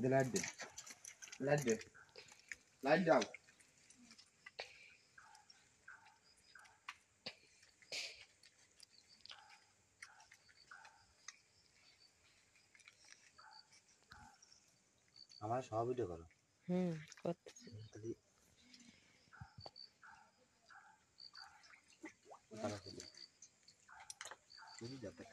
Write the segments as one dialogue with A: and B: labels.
A: দে light দে light দে light দাও আমার সব ভিডিও করো
B: করতেছি
A: খালি তারা করে বুঝি যাতে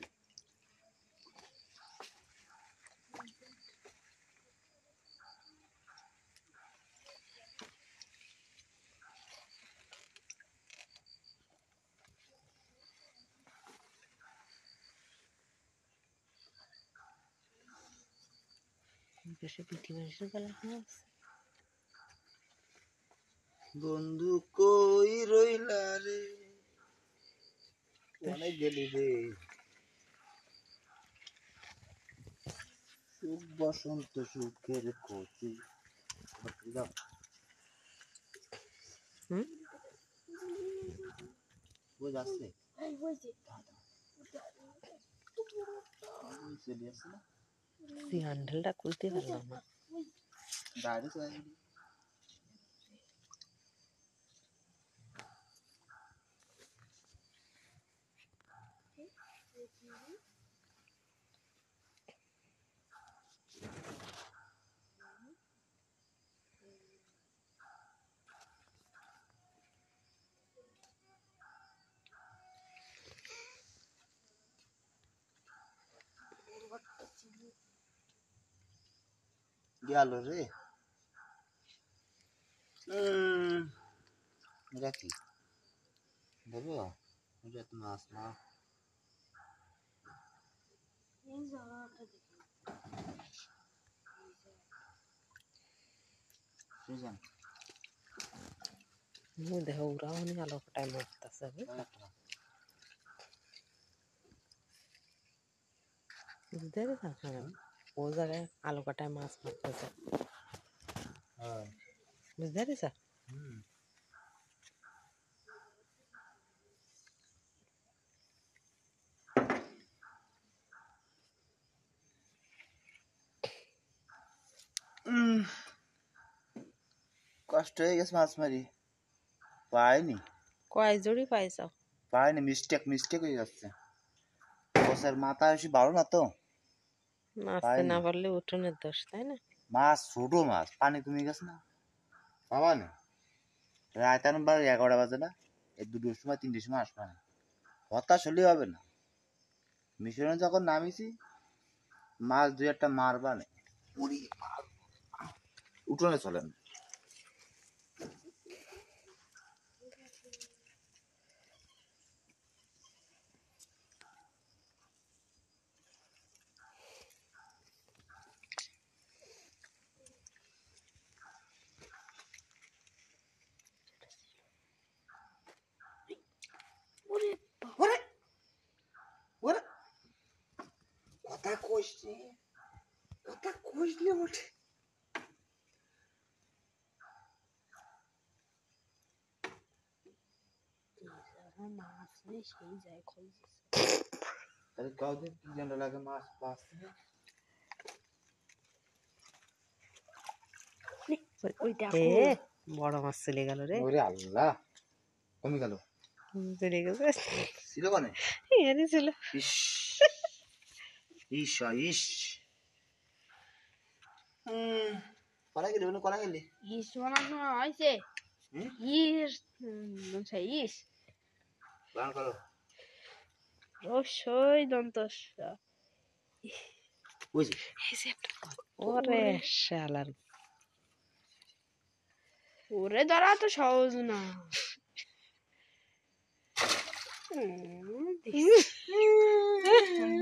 B: বেশি পিটি মানুষের গলা আছে
A: বন্ধু কই রইলা রে অনেক গেলি রে সুখ বসন্ত সুখের কচি দাও বুঝ আসছে চলে আসছে না
B: তুই হ্যান্ডেলটা খুলতে পারলাম না
A: গাড়ি চলে গেল রে এটা কি দেবো এটা তো মাছ না সুজান
B: দেহ ওরা অনেক আলো টাইম মারতেছে বুঝতে পারছি ও জায়গায় আলো কাটায় মাছ মারতেছে বুঝতে পারিস
A: কষ্ট হয়ে গেছে মাছ মারি পাইনি
B: কয় জড়ি পাইছ
A: পাইনি মিস্টেক হয়ে যাচ্ছে বসের মাথা বেশি ভালো না তো
B: মাছতে না পারলে উঠোনের দোষ তাই না
A: মাছ ছোট মাছ পানি কমে গেছে না পাবা না রাত বার 11টা বাজে না এই 2টোর সময় 3টের সময় আসবা না হতাশ হলেই হবে না মিশনে যখন নামিছি মাছ 2-1টা মারবা না উঠোনে চলেন কথা কইসলে ওঠে
B: মাছ নেই সেই যায় খুঁজছে
A: তাহলে কাউকে কি যেন লাগে মাছ পাচ্ছে
B: বড় মাছ চলে গেল রে
A: ওরে আল্লাহ কমে গেল
B: চলে গেছে
A: ছিল কোনে
B: এখানে ছিল
A: ইস ইস ইস করা গেলি করা গেলি
C: ইস বানানো হয়েছে ইস ইস
A: গান করো
C: অবশ্যই দন্তস
A: বুঝি
B: ওরে শালার
C: ওরে ধরা তো সহজ না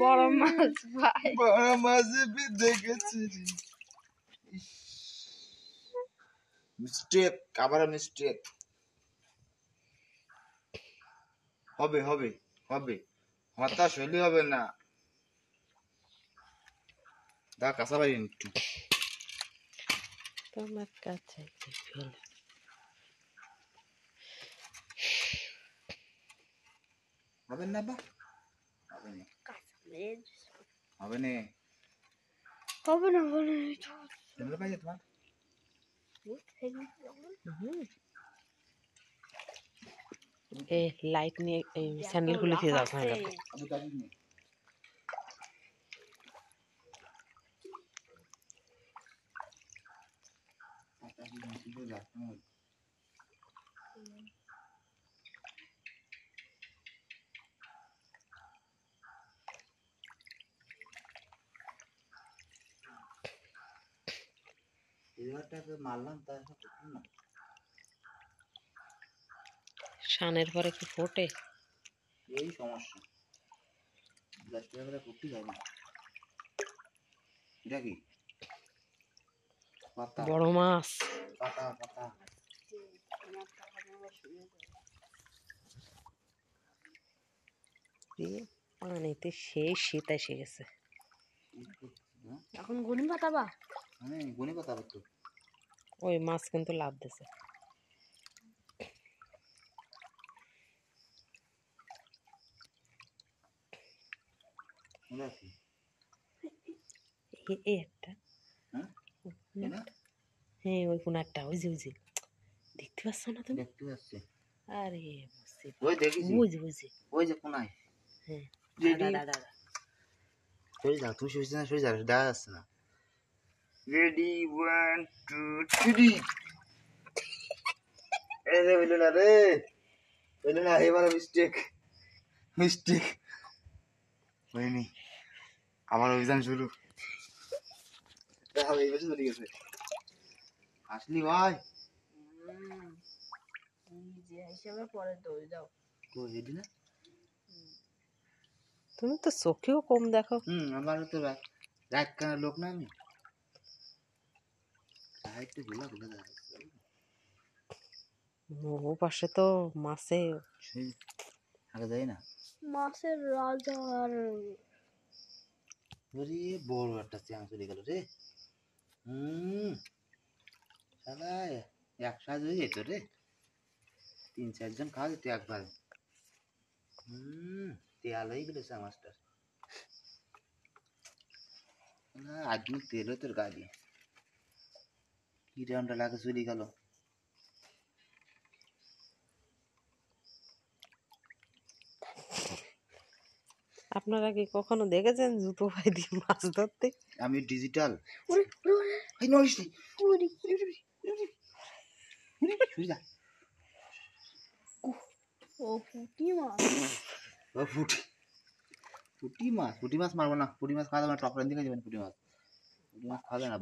C: বড় মাছ ভাই
A: বড় মাছ দেখেছি মিস্টেক আবার মিস্টেক হবে হবে হবে হতাশ হলে হবে না দা কাঁচা বাড়ি একটু
B: তোমার কাছে ফেল
A: হবে না বা হবে না হবে না
C: হবে না বলে
A: স্যান্ডেল পাইছে তোমার?
B: এ লাইট নিয়ে এই স্যান্ডেল খুলে দিয়ে যাও না
A: আমি কাটি নি। এবারটাকে মারলাম তার না
B: শানের পরে কি ফোটে?
A: এই সমস্যা প্লাস্টিকের করে ফুটি যায় না। এটা কি পাতা
B: বড় মাছ।
A: পাতা পাতা
B: পানিতে সেই শীত এসে গেছে।
C: এখন গনি পাতাবা?
A: হ্যাঁ গনি পাতা তো
B: ওই মাছ কিন্তু লাভ দিছে।
A: ওরা কি
B: এই একটা
A: হ্যাঁ এটা
B: হ্যাঁ ওই কোন একটা ওই যে দেখতে পাচ্ছ না তুমি?
A: দেখতে পাচ্ছি
B: আরে
A: ওই দেখিছি
B: বুঝি
A: ওই যে কোনায়
B: হ্যাঁ
A: রেডি
B: দাদা
A: সরে যাও তুমি সরে না সরে যাও দেখা যাচ্ছে না রেডি 1 2 3 এই রে বললো না রে বললো না এবারে মিস্টেক হয়নি আমার অভিযান শুরু দেখা এই বছর চলে গেছে আসলি ভাই
C: যে হিসেবে পরে দই দাও।
A: তো হেডি না
B: তুমি তো চোখেও কম দেখো।
A: আমার তো রাত কানার লোক না আমি একটু ঘোলা ঘোলা দেখা
B: ও পাশে তো মাছে
A: সেই আগে যাই না
C: মাছের রাজা আর
A: ওরে বড় একটা চ্যাং চলে গেল রে শালা একসাথে হয়ে যেত রে 3-4 জন খাওয়া যেত একবারে তেল হয়ে গেল চ্যাং মাছটার আদমি তেল তোর গাড়ি কি রামটা লাগে চলে গেল
B: আপনারা কি কখনো দেখেছেন জুতো পায়ে দিয়ে মাছ ধরতে?
A: আমি ডিজিটাল
C: ওরে
A: এই নড়িস নি
C: ওরে
A: শুয়ে যা
C: ও পুঁটি মাছ।
A: ও পুঁটি মাছ মারবো না পুঁটি মাছ খাওয়া যাবে না টকরেন দিকে যাবেন পুঁটি মাছ খাওয়া যায় না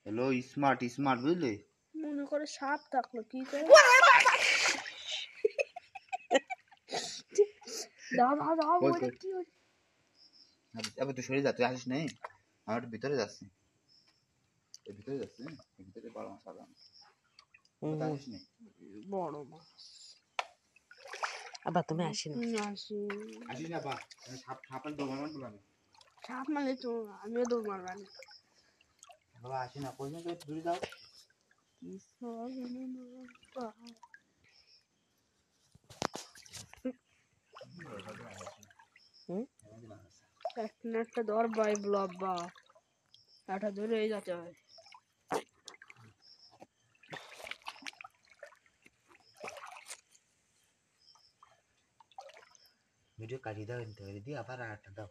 A: হ্যালো স্মার্ট বুঝলে
C: মনে করে সাপ থাকলো কি করে দাও ওরে কি
A: আবার তুই সরে যা তুই আসিস নেই আমার একটু ভিতরে যাচ্ছি ভিতরে যাচ্ছি ভিতরে বড় মাছ আলাম আসিস নেই
C: বড় মাছ।
B: আবার তুমি আসি না
A: আসিস না বা সাপের দোকান বললাম
C: সাপ মানে তো আমিও দৌড় মারবানি
A: বাবা আসি না কই না দূরে যাও
C: একটা দর বাই ব্লব্বা একটা ধরে যেতে হয়
A: ভিডিও কাটিয়ে দাও দিয়ে আবার আরেকটা দাও